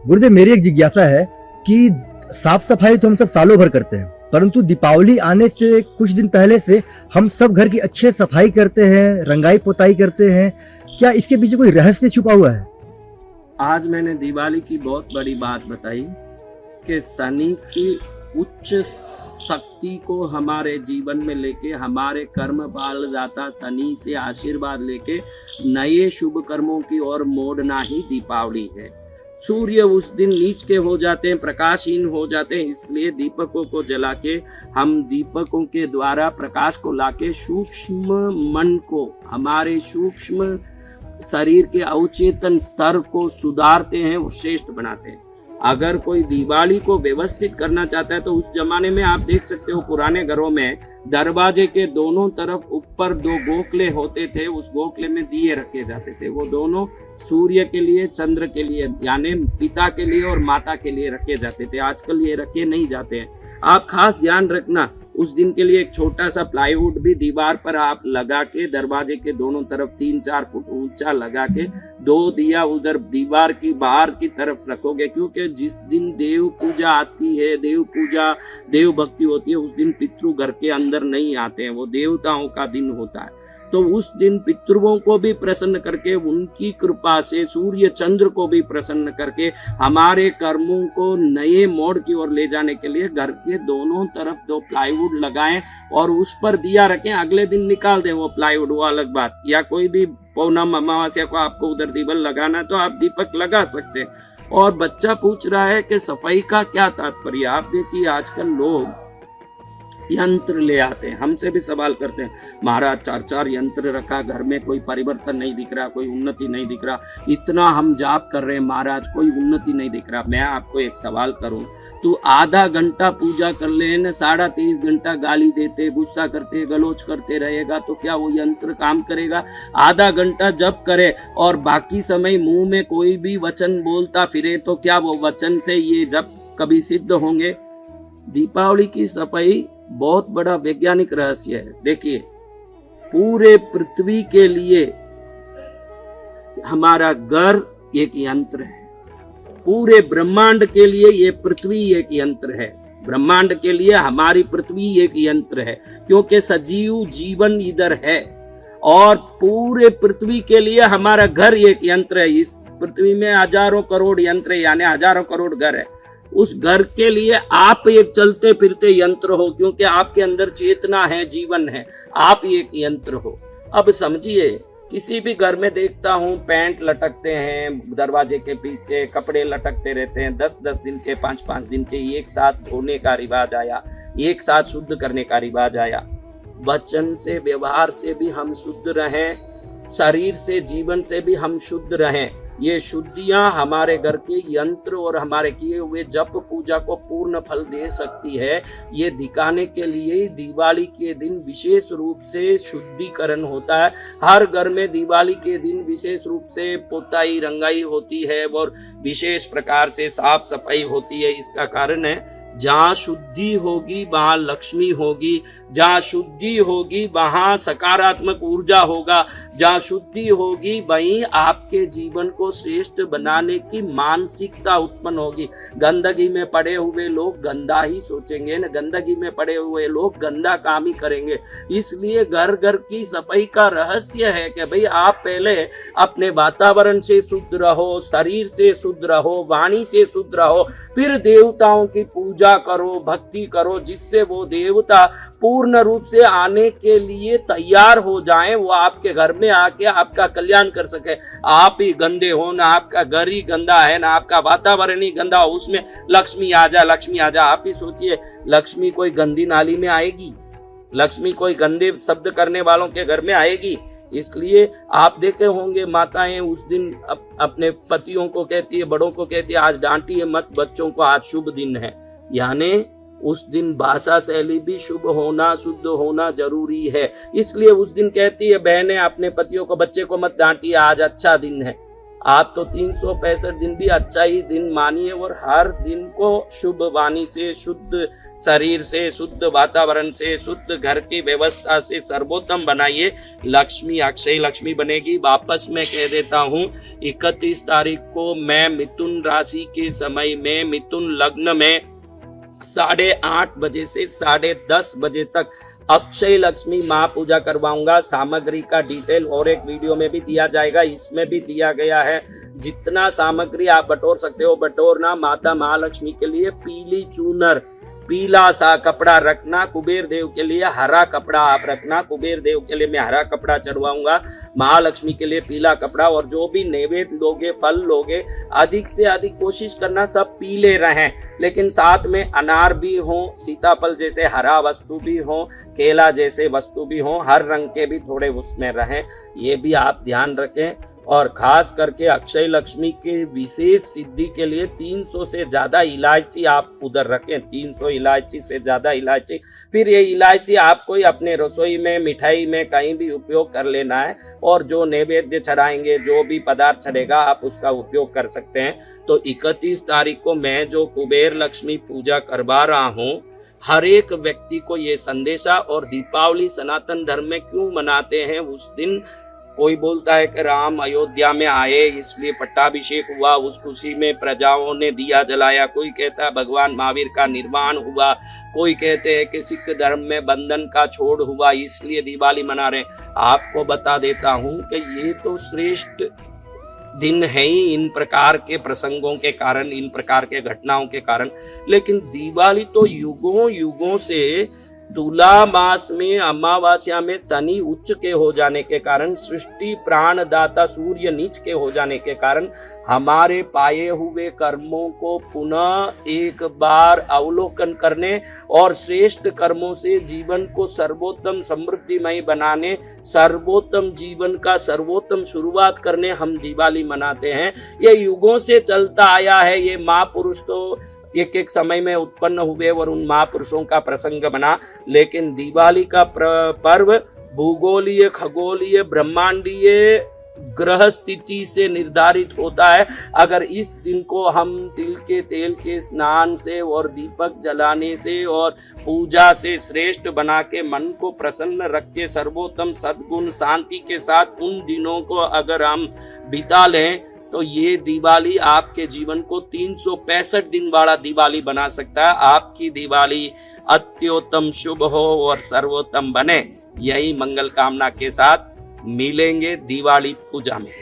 गुरुदेव, मेरी एक जिज्ञासा है कि साफ सफाई तो हम सब सालों भर करते हैं, परंतु दीपावली आने से कुछ दिन पहले से हम सब घर की अच्छे सफाई करते हैं, रंगाई पुताई करते हैं। क्या इसके पीछे कोई रहस्य छुपा हुआ है? आज मैंने दिवाली की बहुत बड़ी बात बताई कि शनि की उच्च शक्ति को हमारे जीवन में लेके, हमारे कर्म बाल दाता शनि से आशीर्वाद लेके नए शुभ कर्मों की ओर मोड़ना ही दीपावली है। सूर्य उस दिन नीच के हो जाते हैं, प्रकाशहीन हो जाते हैं, इसलिए दीपकों को जला के हम दीपकों के द्वारा प्रकाश को लाके सूक्ष्म मन को, हमारे सूक्ष्म शरीर के अवचेतन स्तर को सुधारते हैं, वो श्रेष्ठ बनाते हैं। अगर कोई दिवाली को व्यवस्थित करना चाहता है तो उस जमाने में आप देख सकते हो, पुराने घरों में दरवाजे के दोनों तरफ ऊपर 2 गोखले होते थे, उस गोखले में दिए रखे जाते थे। वो दोनों सूर्य के लिए, चंद्र के लिए, यानी पिता के लिए और माता के लिए रखे जाते थे। आजकल ये रखे नहीं जाते हैं। आप खास ध्यान रखना, उस दिन के लिए एक छोटा सा प्लाईवुड भी दीवार पर आप लगा के दरवाजे के दोनों तरफ 3-4 फुट ऊंचा लगा के 2 दिया उधर दीवार की बाहर की तरफ रखोगे, क्योंकि जिस दिन देव पूजा आती है, देव पूजा, देव भक्ति होती है, उस दिन पितृ घर के अंदर नहीं आते हैं। वो देवताओं का दिन होता है। तो उस दिन पितृओं को भी प्रसन्न करके, उनकी कृपा से सूर्य चंद्र को भी प्रसन्न करके हमारे कर्मों को नए मोड़ की ओर ले जाने के लिए घर के दोनों तरफ 2 प्लाईवुड लगाएं और उस पर दिया रखें। अगले दिन निकाल दें वो प्लाईवुड, वो अलग बात। या कोई भी पौर्णम अमावस्या को आपको उधर दीपक लगाना है तो आप दीपक लगा सकते हैं। और बच्चा पूछ रहा है कि सफाई का क्या तात्पर्य। आप देखिए, आजकल लोग यंत्र ले आते हैं, हमसे भी सवाल करते हैं, महाराज 4-4 यंत्र रखा घर में, कोई परिवर्तन नहीं दिख रहा, कोई उन्नति नहीं दिख रहा, इतना हम जाप कर रहे हैं महाराज, कोई उन्नति नहीं दिख रहा। मैं आपको एक सवाल करूं, तू आधा घंटा पूजा कर ले न 23.5 घंटा गाली देते, गुस्सा करते, गलोच करते रहेगा तो क्या वो यंत्र काम करेगा? आधा घंटा जप करे और बाकी समय मुंह में कोई भी वचन बोलता फिरे तो क्या वो वचन से ये जप कभी सिद्ध होंगे? दीपावली की सफाई बहुत बड़ा वैज्ञानिक रहस्य है। देखिए, पूरे पृथ्वी के लिए हमारा घर एक यंत्र है, पूरे ब्रह्मांड के लिए ये पृथ्वी एक यंत्र है, ब्रह्मांड के लिए हमारी पृथ्वी एक यंत्र है, क्योंकि सजीव जीवन इधर है। और पूरे पृथ्वी के लिए हमारा घर एक यंत्र है। इस पृथ्वी में हजारों करोड़ यंत्र, यानी हजारों करोड़ घर है। उस घर के लिए आप एक चलते फिरते यंत्र हो, क्योंकि आपके अंदर चेतना है, जीवन है, आप एक यंत्र हो। अब समझिए, किसी भी घर में देखता हूँ पैंट लटकते हैं दरवाजे के पीछे, कपड़े लटकते रहते हैं, 10-10 दिन के, 5-5 दिन के एक साथ धोने का रिवाज आया, एक साथ शुद्ध करने का रिवाज आया। वचन से, व्यवहार से भी हम शुद्ध रहें, शरीर से, जीवन से भी हम शुद्ध रहें। ये शुद्धियां हमारे घर के यंत्र और हमारे किए हुए जप पूजा को पूर्ण फल दे सकती है। ये दिखाने के लिए दिवाली के दिन विशेष रूप से शुद्धिकरण होता है। हर घर में दिवाली के दिन विशेष रूप से पोताई, रंगाई होती है और विशेष प्रकार से साफ सफाई होती है। इसका कारण है, जहाँ शुद्धि होगी वहाँ लक्ष्मी होगी, जहाँ शुद्धि होगी वहाँ सकारात्मक ऊर्जा होगा, जहाँ शुद्धि होगी वहीं आपके जीवन को श्रेष्ठ बनाने की मानसिकता उत्पन्न होगी। गंदगी में पड़े हुए लोग गंदा ही सोचेंगे न, गंदगी में पड़े हुए लोग गंदा काम ही करेंगे। इसलिए घर घर की सफाई का रहस्य है कि भाई आप पहले अपने वातावरण से शुद्ध रहो, शरीर से शुद्ध रहो, वाणी से शुद्ध रहो, फिर देवताओं की पूजा करो, भक्ति करो, जिससे वो देवता पूर्ण रूप से आने के लिए तैयार हो जाएं, वो आपके घर में आके आपका कल्याण कर सके। आप ही गंदे हो, ना आपका घर ही गंदा है, ना आपका वातावरण ही गंदा हो, उसमें लक्ष्मी आजा, लक्ष्मी आजा। आप ही सोचिए, लक्ष्मी कोई गंदी नाली में आएगी? लक्ष्मी कोई गंदे शब्द करने वालों के घर में आएगी? इसलिए आप देखे होंगे माताएं उस दिन अपने पतियों को कहती है, बड़ों को कहती है, आज डांटिए मत बच्चों को, आज शुभ दिन है। यानी उस दिन भाषा शैली भी शुभ होना, शुद्ध होना जरूरी है। इसलिए उस दिन कहती है बहनें अपने पतियों को, बच्चे को मत डांटिए, आज अच्छा दिन है। आप तो 365 दिन भी अच्छा ही दिन मानिए और हर दिन को शुभ वाणी से, शुद्ध शरीर से, शुद्ध वातावरण से, शुद्ध घर की व्यवस्था से सर्वोत्तम बनाइए। लक्ष्मी अक्षय लक्ष्मी बनेगी। वापस मैं कह देता हूँ 31 तारीख को मैं मिथुन राशि के समय में, मिथुन लग्न में 8:30 बजे से 10:30 बजे तक अक्षय लक्ष्मी महापूजा करवाऊंगा। सामग्री का डिटेल और एक वीडियो में भी दिया जाएगा, इसमें भी दिया गया है। जितना सामग्री आप बटोर सकते हो बटोरना। माता महालक्ष्मी के लिए पीली चूनर, पीला सा कपड़ा रखना। कुबेर देव के लिए हरा कपड़ा आप रखना। कुबेर देव के लिए मैं हरा कपड़ा चढ़वाऊंगा, महालक्ष्मी के लिए पीला कपड़ा। और जो भी नैवेद्य लोगे, फल लोगे, अधिक से अधिक कोशिश करना सब पीले रहें, लेकिन साथ में अनार भी हो, सीताफल जैसे हरा वस्तु भी हो, केला जैसे वस्तु भी हो, हर रंग के भी थोड़े उसमें रहें। ये भी आप ध्यान रखें। और खास करके अक्षय लक्ष्मी के विशेष सिद्धि के लिए 300 से ज्यादा इलायची आप उधर रखें। 300 इलायची से ज्यादा इलायची। फिर ये इलायची आपको ही अपने रसोई में, मिठाई में कहीं भी उपयोग कर लेना है। और जो नैवेद्य चढ़ाएंगे, जो भी पदार्थ चढ़ेगा, आप उसका उपयोग कर सकते हैं। तो 31 तारीख को मैं जो कुबेर लक्ष्मी पूजा करवा रहा हूँ, हर एक व्यक्ति को ये संदेशा। और दीपावली सनातन धर्म में क्यों मनाते हैं? उस दिन कोई बोलता है कि राम अयोध्या में आए इसलिए पट्टाभिषेक हुआ, उस खुशी में प्रजाओं ने दिया जलाया। कोई कहता है भगवान महावीर का निर्वाण हुआ, कोई कहते हैं कि सिख धर्म में बंधन का छोड़ हुआ इसलिए दिवाली मना रहे हैं। आपको बता देता हूँ कि ये तो श्रेष्ठ दिन है ही इन प्रकार के प्रसंगों के कारण, इन प्रकार के घटनाओं के कारण। लेकिन दिवाली तो युगों युगों से, तुला मास में अमावस्या में शनि उच्च के हो जाने के कारण, सृष्टि प्राणदाता सूर्य नीच के हो जाने के कारण, हमारे पाए हुए कर्मों को पुनः एक बार अवलोकन करने और श्रेष्ठ कर्मों से जीवन को सर्वोत्तम समृद्धिमय बनाने, सर्वोत्तम जीवन का सर्वोत्तम शुरुआत करने हम दिवाली मनाते हैं। ये युगों से चलता आया है। ये महापुरुष तो एक एक समय में उत्पन्न हुए और उन महापुरुषों का प्रसंग बना। लेकिन दिवाली का पर्व भूगोलीय, खगोलीय, ब्रह्मांडीय ग्रह स्थिति से निर्धारित होता है। अगर इस दिन को हम तिल के तेल के स्नान से और दीपक जलाने से और पूजा से श्रेष्ठ बना के, मन को प्रसन्न रख के, सर्वोत्तम सद्गुण शांति के साथ उन दिनों को अगर हम बिता लें, तो ये दिवाली आपके जीवन को 365 दिन वाला दिवाली बना सकता है। आपकी दिवाली अत्योत्तम शुभ हो और सर्वोत्तम बने, यही मंगल कामना के साथ मिलेंगे दिवाली पूजा में।